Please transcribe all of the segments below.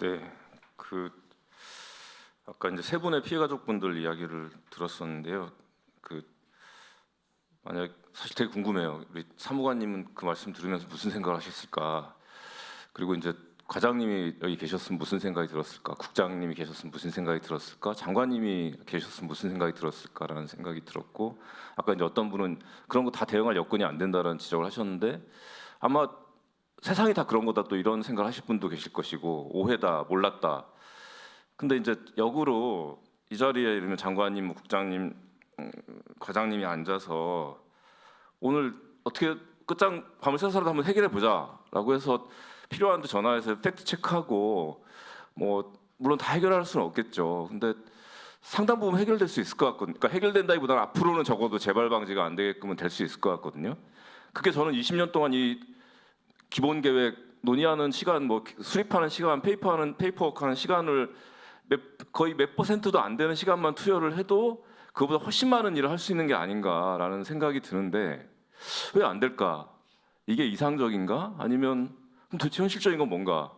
네, 아까 이제 세 분의 피해 가족분들 이야기를 들었었는데요. 만약 사실 되게 궁금해요. 우리 사무관님은 그 말씀 들으면서 무슨 생각을 하셨을까? 그리고 이제 과장님이 여기 계셨으면 무슨 생각이 들었을까? 국장님이 계셨으면 무슨 생각이 들었을까? 장관님이 계셨으면 무슨 생각이 들었을까라는 생각이 들었고, 아까 이제 어떤 분은 그런 거 다 대응할 여건이 안 된다라는 지적을 하셨는데, 아마 세상이 다 그런 거다 또 이런 생각을 하실 분도 계실 것이고, 오해다, 몰랐다. 근데 이제 역으로 이 자리에 이러면 장관님, 국장님, 과장님이 앉아서 오늘 어떻게 끝장 밤을 새서라도 한번 해결해 보자라고 해서 필요한데 전화해서 팩트 체크하고 뭐 물론 다 해결할 수는 없겠죠. 근데 상당 부분 해결될 수 있을 것 같거든요. 그러니까 해결된다기보다는 앞으로는 적어도 재발 방지가 안 되게끔은 될 수 있을 것 같거든요. 그게 저는 20년 동안 이 기본 계획 논의하는 시간, 뭐 수립하는 시간, 페이퍼워크하는 시간을 거의 몇 퍼센트도 안 되는 시간만 투여를 해도 그보다 훨씬 많은 일을 할 수 있는 게 아닌가라는 생각이 드는데 왜 안 될까? 이게 이상적인가? 아니면 그럼 도대체 현실적인 건 뭔가?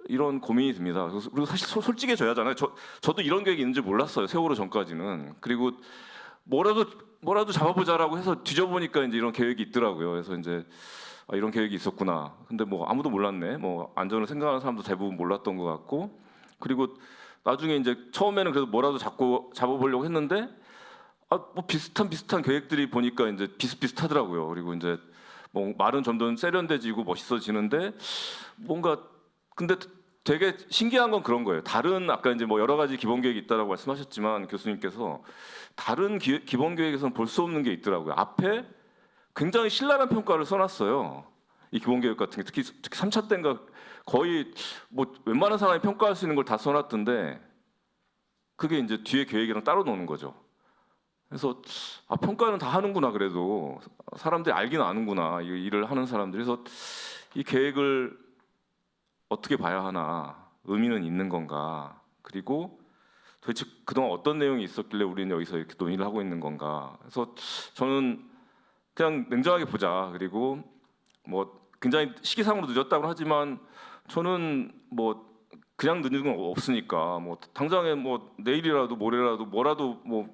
이런 고민이 듭니다. 그리고 사실 솔직해져야 하잖아요. 저도 이런 계획이 있는지 몰랐어요. 세월호 전까지는. 그리고 뭐라도 잡아보자라고 해서 뒤져보니까 이제 이런 계획이 있더라고요. 그래서 이제 이런 계획이 있었구나. 근데 뭐 아무도 몰랐네. 뭐 안전을 생각하는 사람도 대부분 몰랐던 것 같고. 그리고 나중에 이제 처음에는 그래도 뭐라도 잡아보려고 했는데 뭐 비슷한 계획들이 보니까 이제 비슷비슷하더라고요. 그리고 이제 뭐 말은 점점 세련돼지고 멋있어지는데 뭔가 근데 되게 신기한 건 그런 거예요. 다른 아까 이제 뭐 여러 가지 기본 계획이 있다라고 말씀하셨지만 교수님께서 다른 기본 계획에서는 볼 수 없는 게 있더라고요. 앞에 굉장히 신랄한 평가를 써놨어요. 이 기본 계획 같은 게 특히 3차 때인가 거의 뭐 웬만한 사람이 평가할 수 있는 걸 다 써놨던데 그게 이제 뒤에 계획이랑 따로 노는 거죠. 그래서 평가는 다 하는구나. 그래도 사람들이 알긴 아는구나. 이 일을 하는 사람들이. 그래서 이 계획을 어떻게 봐야 하나, 의미는 있는 건가, 그리고 도대체 그동안 어떤 내용이 있었길래 우리는 여기서 이렇게 논의를 하고 있는 건가. 그래서 저는 그냥 냉정하게 보자. 그리고 뭐 굉장히 시기상으로 늦었다고 하지만 저는 뭐 그냥 늦는 건 없으니까 뭐 당장에 뭐 내일이라도 모레라도 뭐라도 뭐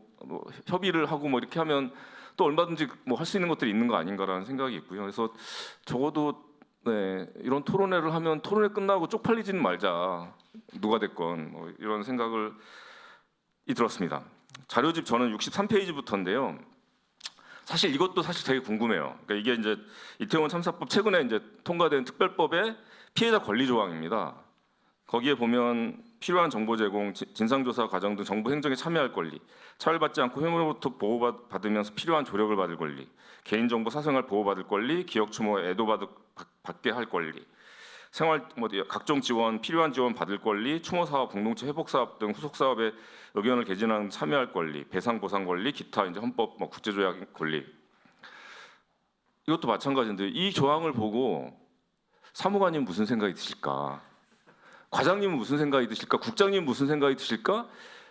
협의를 하고 뭐 이렇게 하면 또 얼마든지 뭐 할 수 있는 것들이 있는 거 아닌가라는 생각이 있고요. 그래서 적어도 이런 토론회를 하면 토론회 끝나고 쪽팔리지는 말자. 누가 됐건 뭐 이런 생각을 들었습니다. 자료집 저는 63페이지부터인데요. 사실 이것도 사실 되게 궁금해요. 그러니까 이게 이제 이태원 참사법 최근에 이제 통과된 특별법의 피해자 권리 조항입니다. 거기에 보면 필요한 정보 제공, 진상조사 과정 등 정부 행정에 참여할 권리, 차별받지 않고 혐오로부터 보호받으면서 필요한 조력을 받을 권리, 개인정보 사생활 보호받을 권리, 기억 추모 애도받게 할 권리, 생활 각종 지원, 필요한 지원 받을 권리, 추모 사업, 공동체 회복 사업 등 후속 사업에 의견을 개진하는 참여할 권리, 배상 보상 권리, 기타 이제 헌법 국제조약 권리. 이것도 마찬가지인데 이 조항을 보고 사무관님 무슨 생각이 드실까? 과장님은 무슨 생각이 드실까? 국장님은 무슨 생각이 드실까?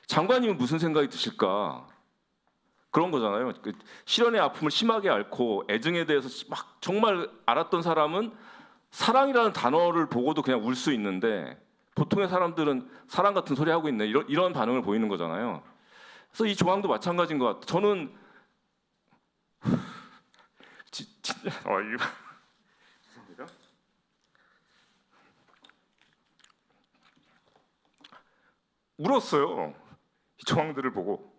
장관님은 무슨 생각이 드실까? 그런 거잖아요. 실연의 아픔을 심하게 앓고 애증에 대해서 막 정말 알았던 사람은 사랑이라는 단어를 보고도 그냥 울 수 있는데 보통의 사람들은 사랑 같은 소리 하고 있네 이런 반응을 보이는 거잖아요. 그래서 이 조항도 마찬가지인 것 같아요. 저는 진짜 이거 죄송합니다. 울었어요. 이 조항들을 보고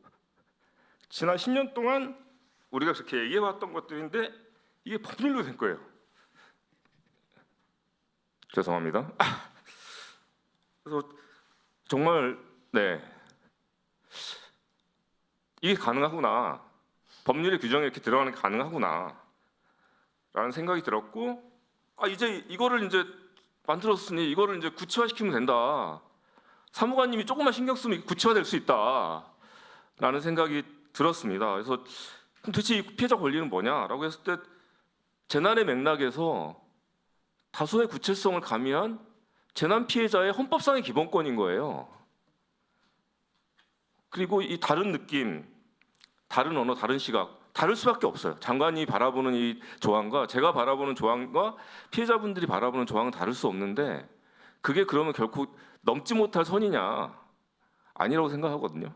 지난 10년 동안 우리가 그렇게 얘기해왔던 것들인데 이게 법률로 된 거예요. 죄송합니다. 그래서 정말 이게 가능하구나. 법률의 규정에 이렇게 들어가는 게 가능하구나 라는 생각이 들었고 이제 이거를 이제 만들었으니 이거를 이제 구체화시키면 된다. 사무관님이 조금만 신경 쓰면 구체화될 수 있다 라는 생각이 들었습니다. 그래서 그럼 도대체 이 피해자 권리는 뭐냐라고 했을 때 재난의 맥락에서 다소의 구체성을 가미한 재난 피해자의 헌법상의 기본권인 거예요. 그리고 이 다른 느낌, 다른 언어, 다른 시각 다를 수밖에 없어요. 장관이 바라보는 이 조항과 제가 바라보는 조항과 피해자분들이 바라보는 조항은 다를 수 없는데 그게 그러면 결코 넘지 못할 선이냐? 아니라고 생각하거든요.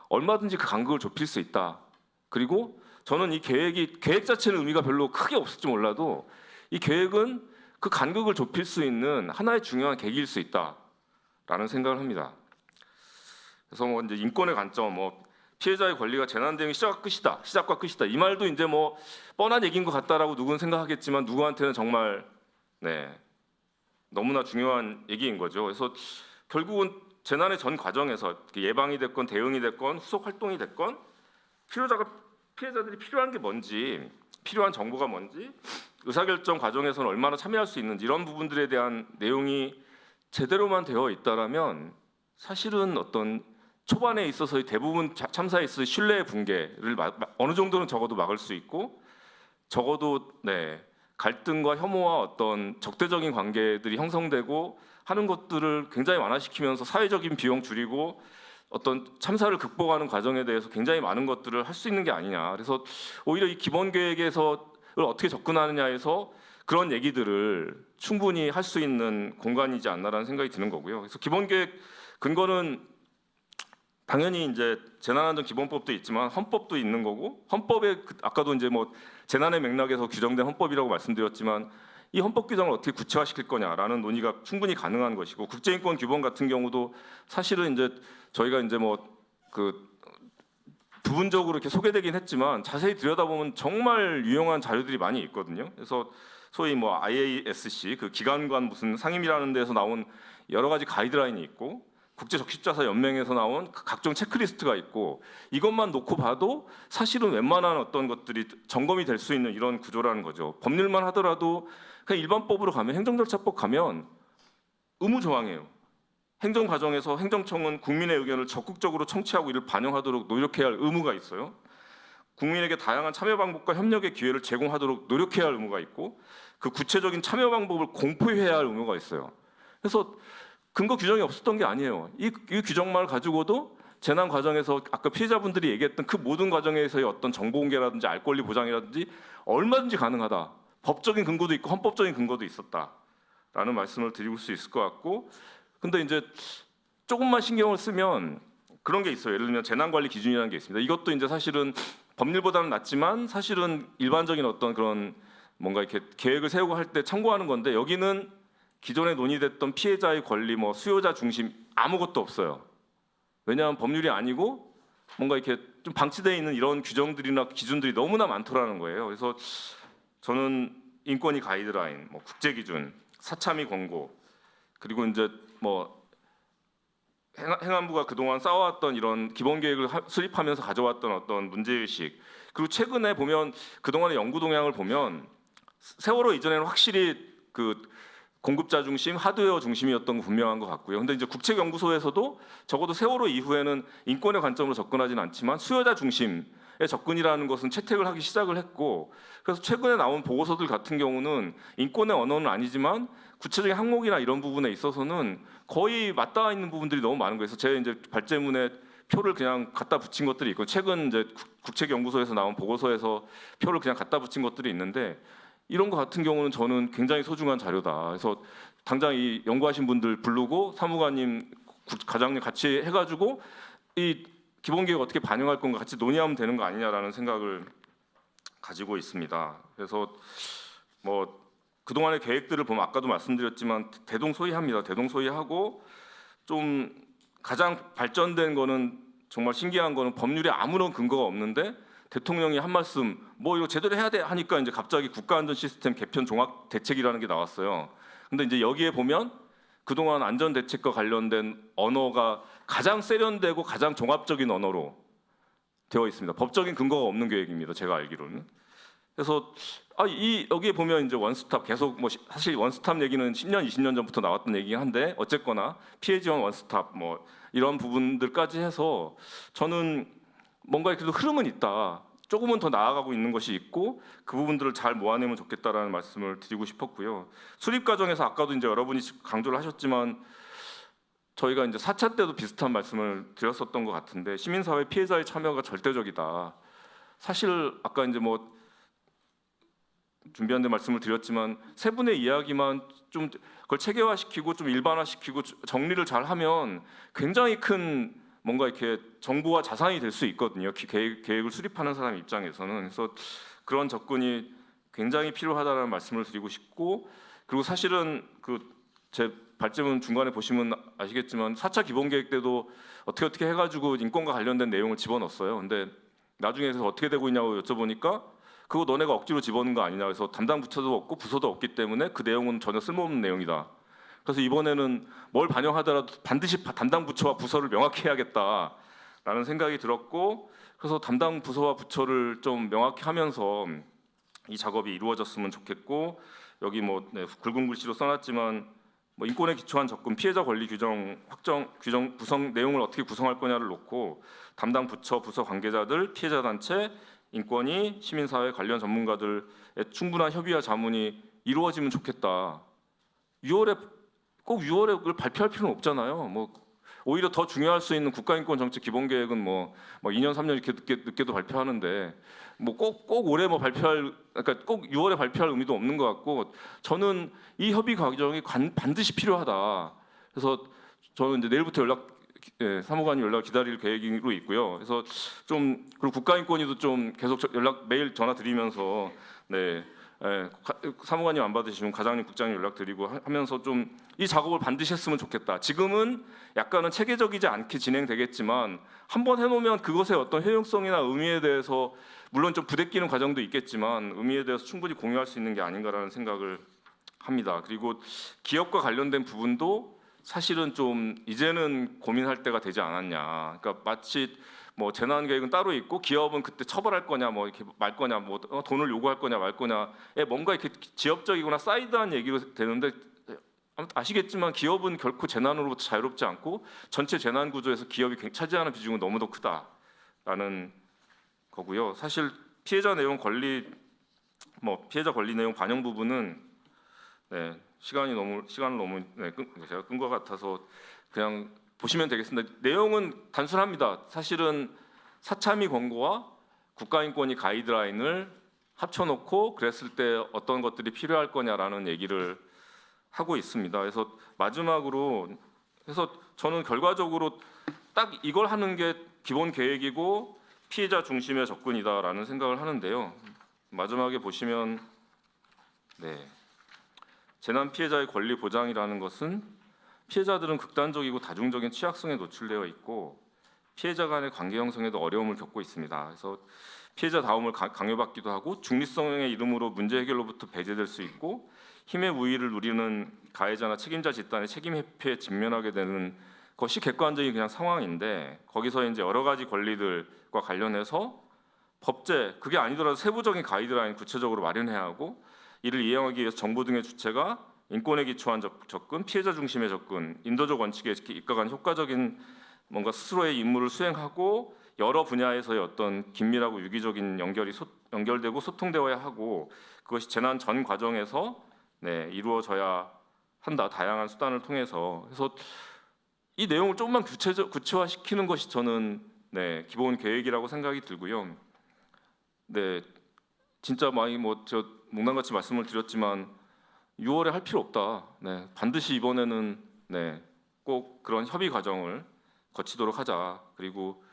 얼마든지 그 간극을 좁힐 수 있다. 그리고 저는 이 계획 자체는 의미가 별로 크게 없을지 몰라도 이 계획은 그 간극을 좁힐 수 있는 하나의 중요한 계기일 수 있다라는 생각을 합니다. 그래서 뭐 이제 인권의 관점, 뭐 피해자의 권리가 재난 대응이 시작과 끝이다. 이 말도 이제 뭐 뻔한 얘기인 것 같다라고 누구는 생각하겠지만 누구한테는 정말 너무나 중요한 얘기인 거죠. 그래서 결국은 재난의 전 과정에서 예방이 됐건 대응이 됐건 후속 활동이 됐건 피해자들이 필요한 게 뭔지, 필요한 정보가 뭔지, 의사결정 과정에서는 얼마나 참여할 수 있는지 이런 부분들에 대한 내용이 제대로만 되어 있다라면 사실은 어떤 초반에 있어서의 대부분 참사에 있어서 신뢰의 붕괴를 어느 정도는 적어도 막을 수 있고, 적어도 갈등과 혐오와 어떤 적대적인 관계들이 형성되고 하는 것들을 굉장히 완화시키면서 사회적인 비용 줄이고 어떤 참사를 극복하는 과정에 대해서 굉장히 많은 것들을 할 수 있는 게 아니냐. 그래서 오히려 이 기본 계획에서 어떻게 접근하느냐에서 그런 얘기들을 충분히 할 수 있는 공간이지 않나라는 생각이 드는 거고요. 그래서 기본 계획 근거는 당연히 이제 재난안전기본법도 있지만 헌법도 있는 거고, 헌법에 아까도 이제 뭐 재난의 맥락에서 규정된 헌법이라고 말씀드렸지만 이 헌법 규정을 어떻게 구체화시킬 거냐라는 논의가 충분히 가능한 것이고, 국제인권 규범 같은 경우도 사실은 이제 저희가 이제 뭐 그 부분적으로 이렇게 소개되긴 했지만 자세히 들여다보면 정말 유용한 자료들이 많이 있거든요. 그래서 소위 뭐 IASC 그 기관간 무슨 상임이라는 데서 나온 여러 가지 가이드라인이 있고, 국제적십자사 연맹에서 나온 각종 체크리스트가 있고, 이것만 놓고 봐도 사실은 웬만한 어떤 것들이 점검이 될 수 있는 이런 구조라는 거죠. 법률만 하더라도 그냥 일반법으로 가면, 행정절차법 가면 의무 조항이에요. 행정 과정에서 행정청은 국민의 의견을 적극적으로 청취하고 이를 반영하도록 노력해야 할 의무가 있어요. 국민에게 다양한 참여 방법과 협력의 기회를 제공하도록 노력해야 할 의무가 있고, 그 구체적인 참여 방법을 공표해야 할 의무가 있어요. 그래서 근거 규정이 없었던 게 아니에요. 이 규정만을 가지고도 재난 과정에서 아까 피해자분들이 얘기했던 그 모든 과정에서의 어떤 정보 공개라든지 알 권리 보장이라든지 얼마든지 가능하다. 법적인 근거도 있고 헌법적인 근거도 있었다라는 말씀을 드릴 수 있을 것 같고, 근데 이제 조금만 신경을 쓰면 그런 게 있어요. 예를 들면 재난관리 기준이라는 게 있습니다. 이것도 이제 사실은 법률보다는 낫지만 사실은 일반적인 어떤 그런 뭔가 이렇게 계획을 세우고 할 때 참고하는 건데, 여기는 기존에 논의됐던 피해자의 권리, 뭐 수요자 중심 아무것도 없어요. 왜냐하면 법률이 아니고 뭔가 이렇게 좀 방치되어 있는 이런 규정들이나 기준들이 너무나 많더라는 거예요. 그래서 저는 인권위 가이드라인, 뭐 국제 기준, 사참위 권고, 그리고 이제 뭐 행안부가 그동안 쌓아왔던 이런 기본 계획을 수립하면서 가져왔던 어떤 문제의식, 그리고 최근에 보면 그동안의 연구 동향을 보면 세월호 이전에는 확실히 그 공급자 중심, 하드웨어 중심이었던 거 분명한 것 같고요. 근데 이제 국책연구소에서도 적어도 세월호 이후에는 인권의 관점으로 접근하지는 않지만 수요자 중심의 접근이라는 것은 채택을 하기 시작을 했고, 그래서 최근에 나온 보고서들 같은 경우는 인권의 언어는 아니지만 구체적인 항목이나 이런 부분에 있어서는 거의 맞닿아 있는 부분들이 너무 많은 거예요. 그래서 제 이제 발제문에 표를 그냥 갖다 붙인 것들이 있고, 최근 이제 국책연구소에서 나온 보고서에서 표를 그냥 갖다 붙인 것들이 있는데, 이런 거 같은 경우는 저는 굉장히 소중한 자료다. 그래서 당장 이 연구하신 분들 부르고 사무관님, 과장님 같이 해가지고 이 기본계획 어떻게 반영할 건가 같이 논의하면 되는 거 아니냐라는 생각을 가지고 있습니다. 그래서 뭐 그동안의 계획들을 보면 아까도 말씀드렸지만 대동소이합니다. 대동소이하고 좀 가장 발전된 거는 정말 신기한 거는 법률에 아무런 근거가 없는데 대통령이 한 말씀 뭐 이거 제대로 해야 돼 하니까 이제 갑자기 국가안전 시스템 개편 종합 대책이라는 게 나왔어요. 근데 이제 여기에 보면 그동안 안전 대책과 관련된 언어가 가장 세련되고 가장 종합적인 언어로 되어 있습니다. 법적인 근거가 없는 계획입니다. 제가 알기로는. 그래서 여기에 보면 이제 원스톱 계속 뭐 사실 원스톱 얘기는 10년, 20년 전부터 나왔던 얘기긴 한데 어쨌거나 피해 지원 원스톱 뭐 이런 부분들까지 해서 저는 뭔가 그래도 흐름은 있다. 조금은 더 나아가고 있는 것이 있고 그 부분들을 잘 모아내면 좋겠다라는 말씀을 드리고 싶었고요. 수립 과정에서 아까도 이제 여러분이 강조를 하셨지만 저희가 이제 4차 때도 비슷한 말씀을 드렸었던 것 같은데 시민사회 피해자의 참여가 절대적이다. 사실 아까 이제 뭐 준비한 데 말씀을 드렸지만 세 분의 이야기만 좀 그걸 체계화시키고 좀 일반화시키고 정리를 잘 하면 굉장히 큰 뭔가 이렇게 정보와 자산이 될 수 있거든요. 계획을 수립하는 사람 입장에서는. 그래서 그런 접근이 굉장히 필요하다는 말씀을 드리고 싶고, 그리고 사실은 그 제 발제문 중간에 보시면 아시겠지만 4차 기본계획 때도 어떻게 해가지고 인권과 관련된 내용을 집어넣었어요. 근데 나중에 그래서 어떻게 되고 있냐고 여쭤보니까 그거 너네가 억지로 집어넣은 거 아니냐. 그래서 담당 부처도 없고 부서도 없기 때문에 그 내용은 전혀 쓸모없는 내용이다. 그래서 이번에는 뭘 반영하더라도 반드시 담당 부처와 부서를 명확히 해야겠다라는 생각이 들었고, 그래서 담당 부서와 부처를 좀 명확히 하면서 이 작업이 이루어졌으면 좋겠고, 여기 뭐 굵은 글씨로 써놨지만 뭐 인권에 기초한 접근, 피해자 권리 규정, 규정 구성 내용을 어떻게 구성할 거냐를 놓고 담당 부처, 부서 관계자들, 피해자 단체, 인권위, 시민사회 관련 전문가들의 충분한 협의와 자문이 이루어지면 좋겠다. 6월에 꼭 6월에 그걸 발표할 필요는 없잖아요. 뭐 오히려 더 중요할 수 있는 국가인권정책 기본계획은 뭐 2년 3년 이렇게 늦게도 발표하는데 뭐 꼭 올해 뭐 발표할, 그러니까 꼭 6월에 발표할 의미도 없는 것 같고, 저는 이 협의 과정이 반드시 필요하다. 그래서 저는 이제 내일부터 사무관님 연락 기다릴 계획으로 있고요. 그래서 좀 그리고 국가인권위도 좀 계속 매일 전화 드리면서 사무관님 안 받으시면 과장님, 국장님 연락드리고 하면서 좀 이 작업을 반드시 했으면 좋겠다. 지금은 약간은 체계적이지 않게 진행되겠지만 한번 해놓으면 그것의 어떤 효용성이나 의미에 대해서 물론 좀 부대끼는 과정도 있겠지만 의미에 대해서 충분히 공유할 수 있는 게 아닌가라는 생각을 합니다. 그리고 기업과 관련된 부분도 사실은 좀 이제는 고민할 때가 되지 않았냐. 그러니까 마치 뭐 재난 계획은 따로 있고 기업은 그때 처벌할 거냐, 뭐 이렇게 말 거냐, 뭐 돈을 요구할 거냐 말 거냐에 뭔가 이렇게 지엽적이거나 사이드한 얘기로 되는데, 아시겠지만 기업은 결코 재난으로부터 자유롭지 않고 전체 재난 구조에서 기업이 차지하는 비중은 너무도 크다라는 거고요. 사실 피해자 권리 내용 반영 부분은 시간을 너무 제가 끈 것 같아서 그냥 보시면 되겠습니다. 내용은 단순합니다. 사실은 사참위 권고와 국가인권위 가이드라인을 합쳐놓고 그랬을 때 어떤 것들이 필요할 거냐라는 얘기를 하고 있습니다. 그래서 마지막으로 해서 저는 결과적으로 딱 이걸 하는 게 기본 계획이고 피해자 중심의 접근이다라는 생각을 하는데요. 마지막에 보시면 재난 피해자의 권리 보장이라는 것은 피해자들은 극단적이고 다중적인 취약성에 노출되어 있고 피해자 간의 관계 형성에도 어려움을 겪고 있습니다. 그래서 피해자 다움을 강요받기도 하고 중립성의 이름으로 문제 해결로부터 배제될 수 있고 힘의 우위를 누리는 가해자나 책임자 집단의 책임 회피에 직면하게 되는 것이 객관적인 그냥 상황인데, 거기서 이제 여러 가지 권리들과 관련해서 법제, 그게 아니더라도 세부적인 가이드라인 구체적으로 마련해야 하고, 이를 이행하기 위해서 정부 등의 주체가 인권에 기초한 접근, 피해자 중심의 접근, 인도적 원칙에 입각한 효과적인 뭔가 스스로의 임무를 수행하고 여러 분야에서의 어떤 긴밀하고 유기적인 연결되고 소통되어야 하고, 그것이 재난 전 과정에서 이루어져야 한다. 다양한 수단을 통해서. 그래서 이 내용을 조금만 구체화시키는 것이 저는 기본 계획이라고 생각이 들고요. 진짜 많이 저 농담같이 말씀을 드렸지만 6월에 할 필요 없다. 반드시 이번에는 꼭 그런 협의 과정을 거치도록 하자. 그리고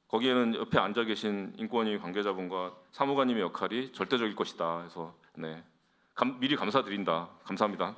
거기에는 옆에 앉아 계신 인권위 관계자분과 사무관님의 역할이 절대적일 것이다. 그래서 미리 감사드린다. 감사합니다.